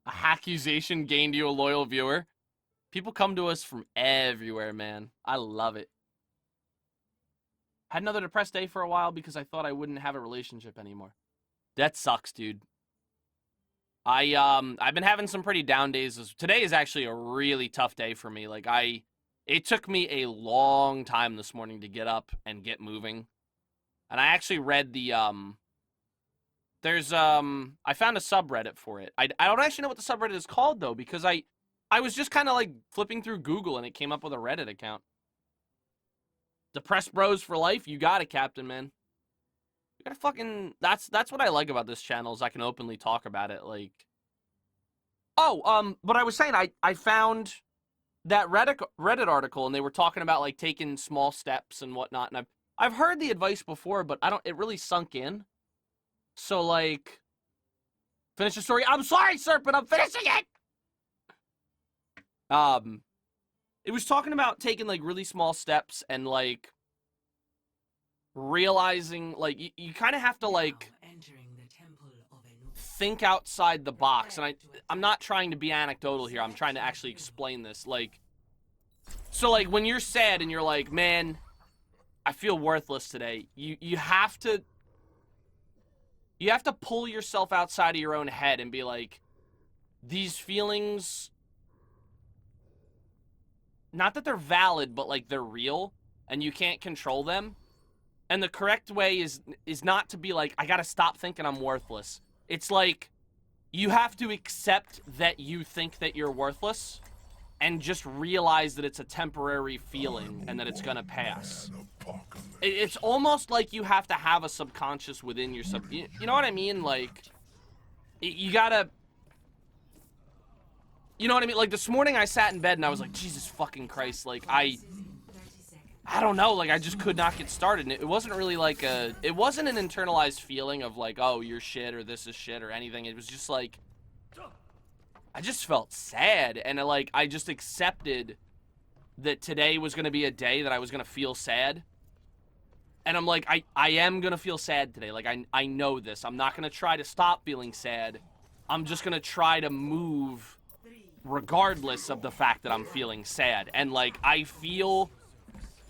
A accusation gained you a loyal viewer. People come to us from everywhere, man. I love it. Had another depressed day for a while because I thought I wouldn't have a relationship anymore. That sucks, dude. I've been having some pretty down days. Today is actually a really tough day for me. It took me a long time this morning to get up and get moving. And I actually read the I found a subreddit for it. I don't actually know what the subreddit is called though, because I was just kind of like flipping through Google and it came up with a Reddit account. Depressed Bros for Life, you got it, Captain, man. You gotta fucking, that's what I like about this channel, is I can openly talk about it. Like, but I was saying, I found that Reddit article, and they were talking about like taking small steps and whatnot, and I've heard the advice before, but it really sunk in. So like, finish the story. I'm sorry, sir, but I'm finishing it. It was talking about taking like really small steps and like realizing like you kind of have to like think outside the box. And I'm not trying to be anecdotal here. I'm trying to actually explain this. Like, so like when you're sad and you're like, man, I feel worthless today. You have to pull yourself outside of your own head and be like, these feelings, not that they're valid, but like they're real and you can't control them. And the correct way is not to be like, I gotta stop thinking I'm worthless. It's like, you have to accept that you think that you're worthless and just realize that it's a temporary feeling and that it's gonna pass. It's almost like you have to have a subconscious within your you know what I mean? Like, you gotta, you know what I mean? Like, this morning I sat in bed and I was like, Jesus fucking Christ, like, I don't know, like, I just could not get started. And it wasn't really like it wasn't an internalized feeling of like, oh, you're shit or this is shit or anything. It was just like, I just felt sad. And like, I just accepted that today was going to be a day that I was going to feel sad. And I'm like, I am going to feel sad today. Like, I know this. I'm not going to try to stop feeling sad. I'm just going to try to move regardless of the fact that I'm feeling sad. And like, I feel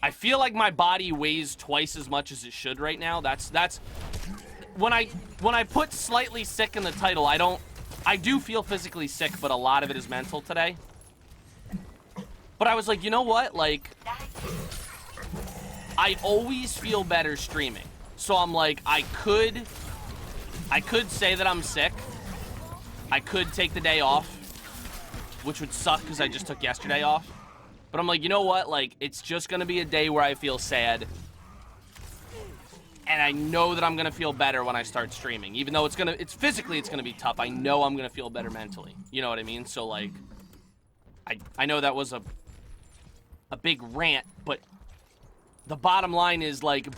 like my body weighs twice as much as it should right now. That's when I put slightly sick in the title, I do feel physically sick, but a lot of it is mental today. But I was like, you know what? Like, I always feel better streaming. So I'm like, I could say that I'm sick. I could take the day off, which would suck because I just took yesterday off. But I'm like, you know what? Like, it's just going to be a day where I feel sad. And I know that I'm going to feel better when I start streaming. Even though it's physically it's going to be tough. I know I'm going to feel better mentally. You know what I mean? So, like, I know that was a big rant, but the bottom line is, like,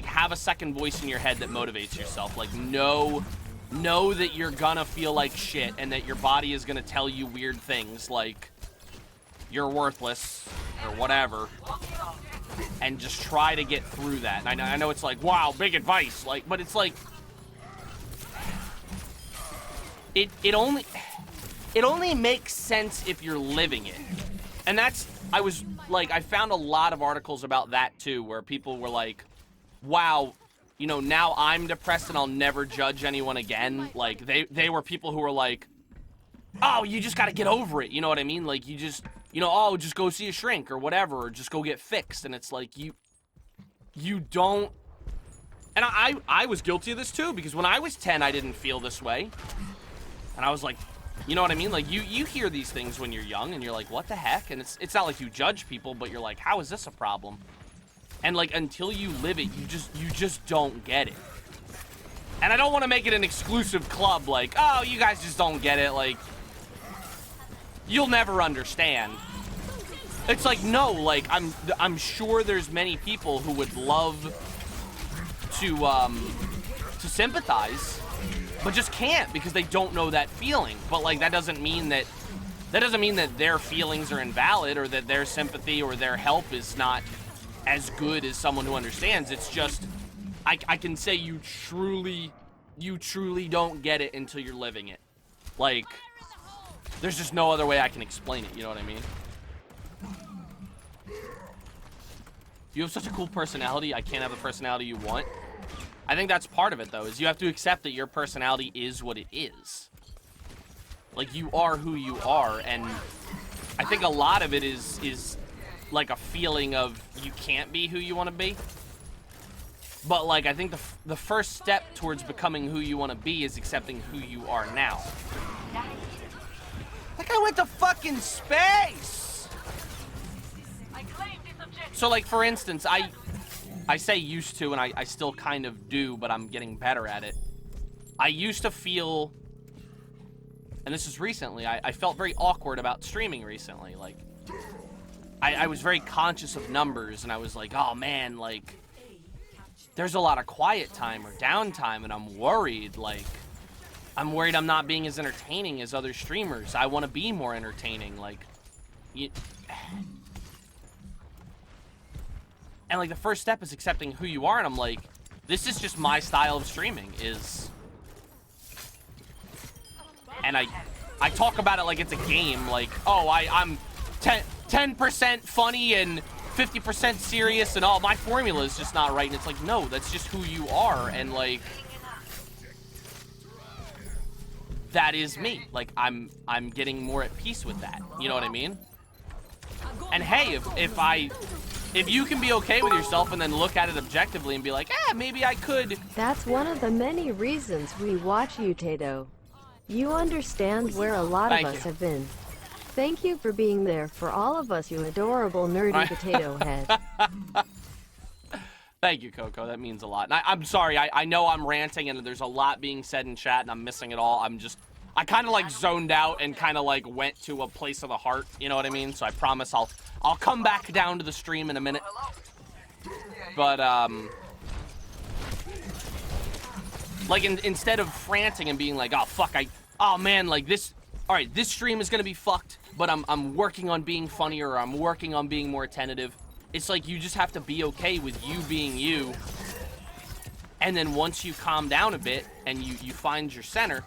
have a second voice in your head that motivates yourself. Like, know that you're going to feel like shit and that your body is going to tell you weird things like, you're worthless, or whatever, and just try to get through that. And I know it's like, wow, big advice, like, but it's like, it only makes sense if you're living it. And that's, I found a lot of articles about that too, where people were like, wow, you know, now I'm depressed and I'll never judge anyone again. Like, they were people who were like, oh, you just gotta get over it, you know what I mean? Like, you just, you know, oh, just go see a shrink or whatever, or just go get fixed. And it's like, you don't, and I was guilty of this too, because when I was 10, I didn't feel this way. And I was like, you know what I mean? Like, you hear these things when you're young and you're like, what the heck? And it's not like you judge people, but you're like, how is this a problem? And like, until you live it, you just don't get it. And I don't want to make it an exclusive club, like, oh, you guys just don't get it, like, you'll never understand. It's like, no, like, I'm sure there's many people who would love to sympathize, but just can't because they don't know that feeling. But like, that doesn't mean that their feelings are invalid or that their sympathy or their help is not as good as someone who understands. It's just, I can say you truly don't get it until you're living it. Like, There's just no other way I can explain it, you know what I mean? You have such a cool personality, I can't have the personality you want. I think that's part of it, though, is you have to accept that your personality is what it is. Like, you are who you are, and I think a lot of it is like a feeling of you can't be who you want to be. But, like, I think the first step towards becoming who you want to be is accepting who you are now. Like, I went to fucking space! So, like, for instance, I say used to, and I still kind of do, but I'm getting better at it. I used to feel, and this is recently, I felt very awkward about streaming recently. Like, I was very conscious of numbers, and I was like, oh man, like, there's a lot of quiet time or downtime, and I'm worried, like, I'm worried I'm not being as entertaining as other streamers. I want to be more entertaining, like, and, like, the first step is accepting who you are, and I'm like, this is just my style of streaming, is... And I talk about it like it's a game, like, oh, I'm 10% funny and 50% serious, and, oh, my formula is just not right, and it's like, no, that's just who you are, and, like... That is me. Like, I'm getting more at peace with that, you know what I mean? And hey, if you can be okay with yourself and then look at it objectively and be like, eh, maybe I could. That's one of the many reasons we watch you, Tato. You understand where a lot of us have been. Thank you for being there for all of us, you adorable nerdy potato head. Thank you, Coco. That means a lot. And I'm sorry. I know I'm ranting and there's a lot being said in chat and I'm missing it all. I kind of like zoned out and kind of like went to a place of the heart. You know what I mean? So I promise I'll come back down to the stream in a minute. But, like, instead of franting and being like, oh, fuck, oh, man, like, this, all right, this stream is going to be fucked, but I'm working on being funnier, or I'm working on being more attentive. It's like you just have to be okay with you being you. And then once you calm down a bit and you find your center,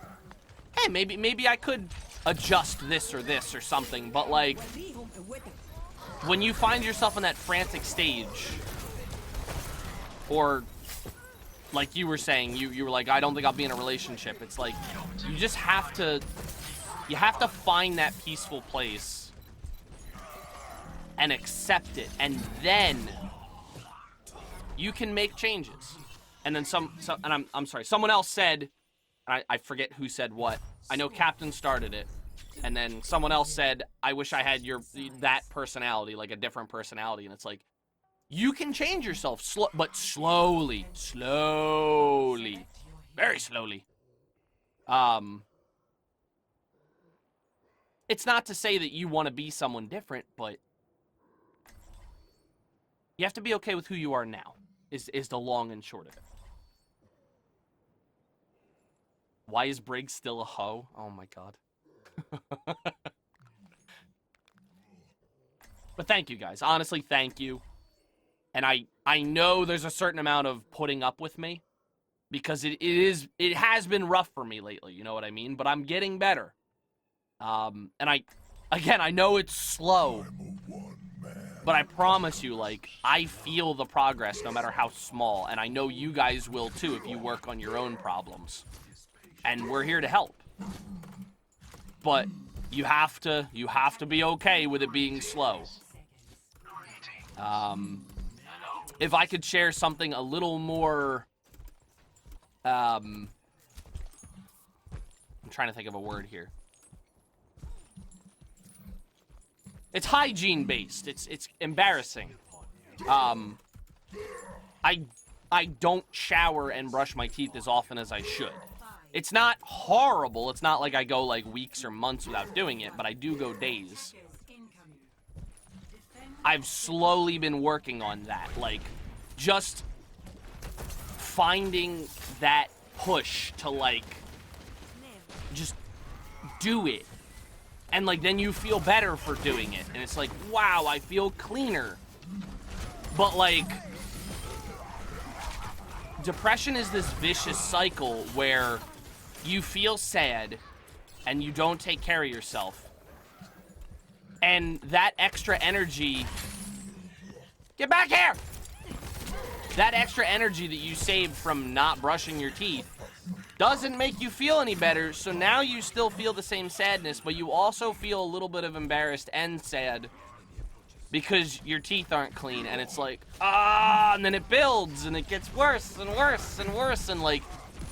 hey, maybe I could adjust this or something, but, like, when you find yourself in that frantic stage, or like you were saying, you were like, I don't think I'll be in a relationship. It's like, you just have to, find that peaceful place and accept it, and then you can make changes. And then and I'm sorry, someone else said, I forget who said what. I know Captain started it. And then someone else said, I wish I had that personality, like a different personality. And it's like, you can change yourself, but slowly, very slowly. It's not to say that you want to be someone different, but you have to be okay with who you are now, is the long and short of it. Why is Briggs still a hoe? Oh my god. But thank you guys, honestly, thank you. And I know there's a certain amount of putting up with me, because it has been rough for me lately, you know what I mean? But I'm getting better. And I know it's slow, but I promise you, like, I feel the progress no matter how small, and I know you guys will too if you work on your own problems. And we're here to help. But you have to be okay with it being slow. If I could share something a little more, I'm trying to think of a word here. It's hygiene based. It's embarrassing. I don't shower and brush my teeth as often as I should. It's not horrible. It's not like I go like weeks or months without doing it, but I do go days. I've slowly been working on that, like, just finding that push to, like, just do it. And, like, then you feel better for doing it. And it's like, wow, I feel cleaner. But, like, depression is this vicious cycle where you feel sad and you don't take care of yourself. And that extra energy... Get back here! That extra energy that you saved from not brushing your teeth doesn't make you feel any better, so now you still feel the same sadness, but you also feel a little bit of embarrassed and sad because your teeth aren't clean, and it's like, and then it builds, and it gets worse and worse and worse, and like,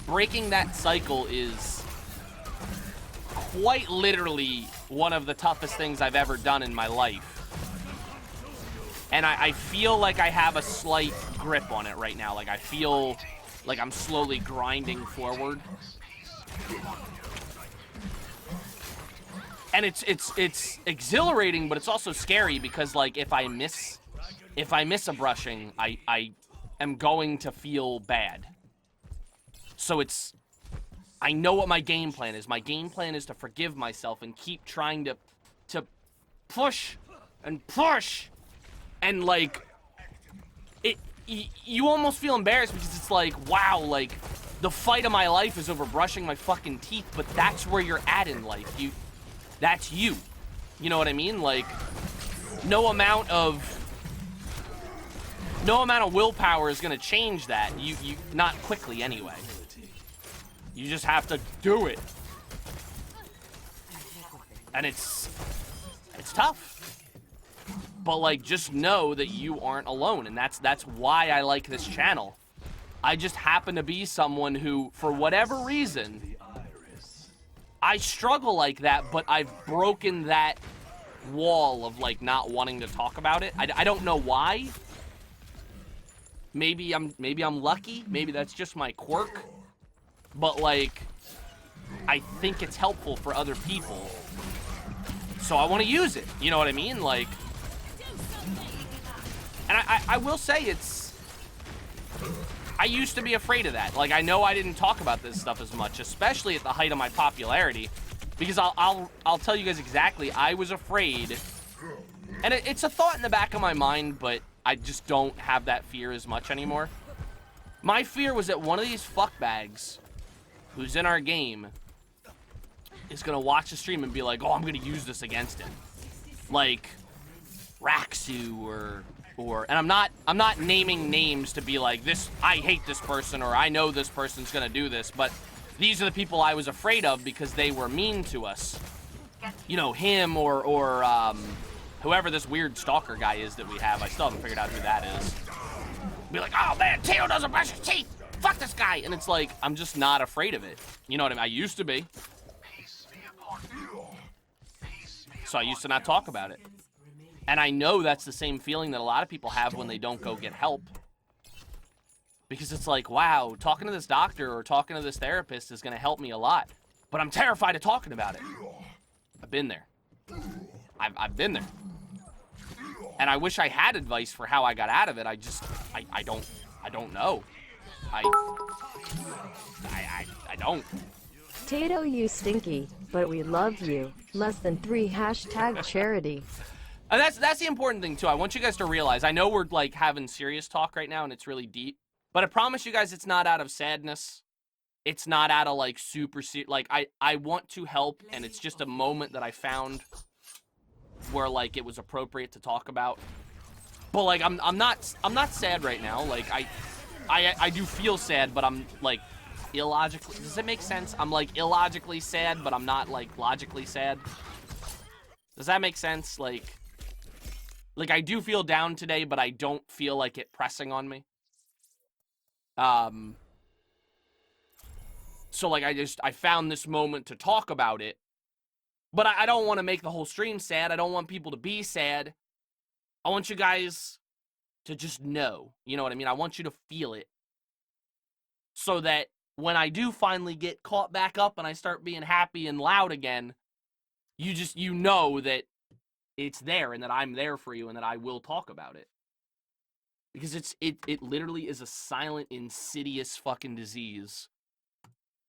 breaking that cycle is quite literally one of the toughest things I've ever done in my life. And I feel like I have a slight grip on it right now. Like, I feel like I'm slowly grinding forward. And it's exhilarating, but it's also scary because, like, if I miss a brushing, I am going to feel bad. So I know what my game plan is. My game plan is to forgive myself and keep trying to push and push. And, like, you almost feel embarrassed because it's like, wow, like, the fight of my life is over brushing my fucking teeth, but that's where you're at in life. That's you. You know what I mean? Like, no amount of willpower is gonna change that. You not quickly anyway. You just have to do it. And it's tough. But, like, just know that you aren't alone, and that's why I like this channel. I just happen to be someone who, for whatever reason, I struggle like that, but I've broken that wall of, like, not wanting to talk about it. I don't know why. Maybe I'm lucky. Maybe that's just my quirk. But, like, I think it's helpful for other people. So I want to use it. You know what I mean? Like... And I will say I used to be afraid of that. Like, I know I didn't talk about this stuff as much, especially at the height of my popularity, because I'll tell you guys exactly, I was afraid, and it's a thought in the back of my mind, but I just don't have that fear as much anymore. My fear was that one of these fuckbags who's in our game is gonna watch the stream and be like, oh, I'm gonna use this against him. Like, Raxu and I'm not naming names to be like, this, I hate this person, or I know this person's gonna do this, but these are the people I was afraid of because they were mean to us. You know, him or whoever this weird stalker guy is that we have. I still haven't figured out who that is. Be like, oh man, Tito doesn't brush his teeth! Fuck this guy! And it's like, I'm just not afraid of it. You know what I mean? I used to be. So I used to not talk about it. And I know that's the same feeling that a lot of people have when they don't go get help. Because it's like, wow, talking to this doctor or talking to this therapist is going to help me a lot. But I'm terrified of talking about it. I've been there. I've been there. And I wish I had advice for how I got out of it. I don't know. I don't. Tato, you stinky, but we love you. Less than 3 #charity. And that's the important thing, too. I want you guys to realize, I know we're, like, having serious talk right now, and it's really deep. But I promise you guys it's not out of sadness. It's not out of, like, super serious. Like, I want to help, and it's just a moment that I found where, like, it was appropriate to talk about. But, like, I'm not sad right now. Like, I do feel sad, but I'm, like, illogically... Does it make sense? I'm, like, illogically sad, but I'm not, like, logically sad. Does that make sense? Like, I do feel down today, but I don't feel like it pressing on me. So, like, I found this moment to talk about it. But I don't want to make the whole stream sad. I don't want people to be sad. I want you guys to just know. You know what I mean? I want you to feel it. So that when I do finally get caught back up and I start being happy and loud again, you know that it's there and that I'm there for you and that I will talk about it. Because it literally is a silent, insidious fucking disease